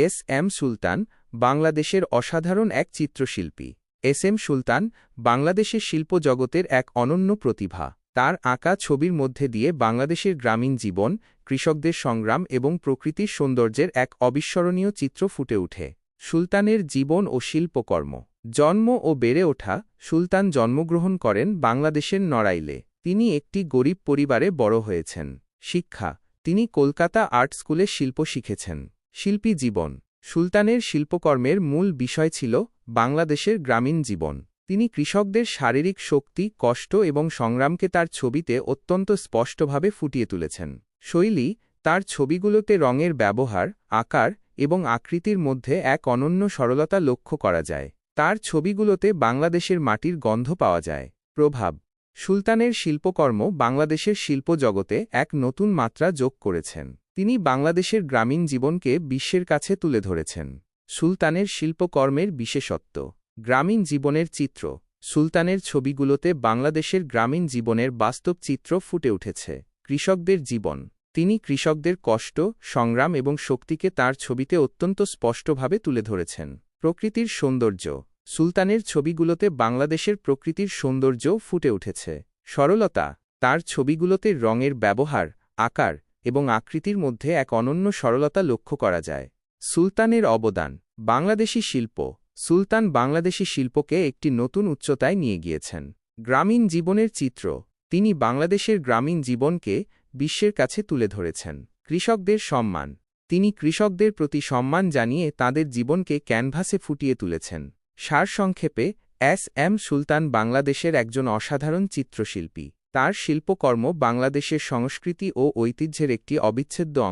S M সুলতান বাংলাদেশের অসাধারণ এক চিত্রশিল্পী। এস এম সুলতান বাংলাদেশের শিল্প জগতের এক অনন্য প্রতিভা। তার আঁকা ছবির মধ্যে দিয়ে বাংলাদেশের গ্রামীণ জীবন, কৃষকদের সংগ্রাম এবং প্রকৃতির সৌন্দর্যের এক অবিস্মরণীয় চিত্র ফুটে ওঠে। সুলতানের জীবন ও শিল্পকর্ম। জন্ম ও বেড়ে ওঠা। সুলতান জন্মগ্রহণ করেন বাংলাদেশের নড়াইলে। তিনি একটি গরিব পরিবারে বড় হয়েছেন। শিক্ষা। তিনি কলকাতা আর্ট স্কুলে শিল্প শিখেছেন। শিল্পী জীবন। সুলতানের শিল্পকর্মের মূল বিষয় ছিল বাংলাদেশের গ্রামীণ জীবন। তিনি কৃষকদের শারীরিক শক্তি, কষ্ট এবং সংগ্রামকে তার ছবিতে অত্যন্ত স্পষ্টভাবে ফুটিয়ে তুলেছেন। শৈলী। তার ছবিগুলোতে রঙের ব্যবহার, আকার এবং আকৃতির মধ্যে এক অনন্য সরলতা লক্ষ্য করা যায়। তার ছবিগুলোতে বাংলাদেশের মাটির গন্ধ পাওয়া যায়। প্রভাব। সুলতানের শিল্পকর্ম বাংলাদেশের শিল্প জগতে এক নতুন মাত্রা যোগ করেছেন। তিনি বাংলাদেশের গ্রামীণ জীবনকে বিশ্বের কাছে তুলে ধরেছেন। সুলতানের শিল্পকর্মের বিশেষত্ব। গ্রামীণ জীবনের চিত্র। সুলতানের ছবিগুলোতে বাংলাদেশের গ্রামীণ জীবনের বাস্তব চিত্র ফুটে উঠেছে। কৃষকদের জীবন। তিনি কৃষকদের কষ্ট, সংগ্রাম এবং শক্তিকে তার ছবিতে অত্যন্ত স্পষ্টভাবে তুলে ধরেছেন। প্রকৃতির সৌন্দর্য। সুলতানের ছবিগুলোতে বাংলাদেশের প্রকৃতির সৌন্দর্য ফুটে উঠেছে। সরলতা। তার ছবিগুলোতে রঙের ব্যবহার, আকার এবং আকৃতির মধ্যে এক অনন্য সরলতা লক্ষ্য করা যায়। সুলতানের অবদান। বাংলাদেশী শিল্প। সুলতান বাংলাদেশী শিল্পকে একটি নতুন উচ্চতায় নিয়ে গিয়েছেন। গ্রামীণ জীবনের চিত্র। তিনি বাংলাদেশের গ্রামীণ জীবনকে বিশ্বের কাছে তুলে ধরেছেন। কৃষকদের সম্মান। তিনি কৃষকদের প্রতি সম্মান জানিয়ে তাদের জীবনকে ক্যানভাসে ফুটিয়ে তুলেছেন। সারসংক্ষেপে, এস এম সুলতান বাংলাদেশের একজন অসাধারণ চিত্রশিল্পী। তার শিল্পকর্ম বাংলাদেশের সংস্কৃতি ও ঐতিহ্যের একটি অবিচ্ছেদ্য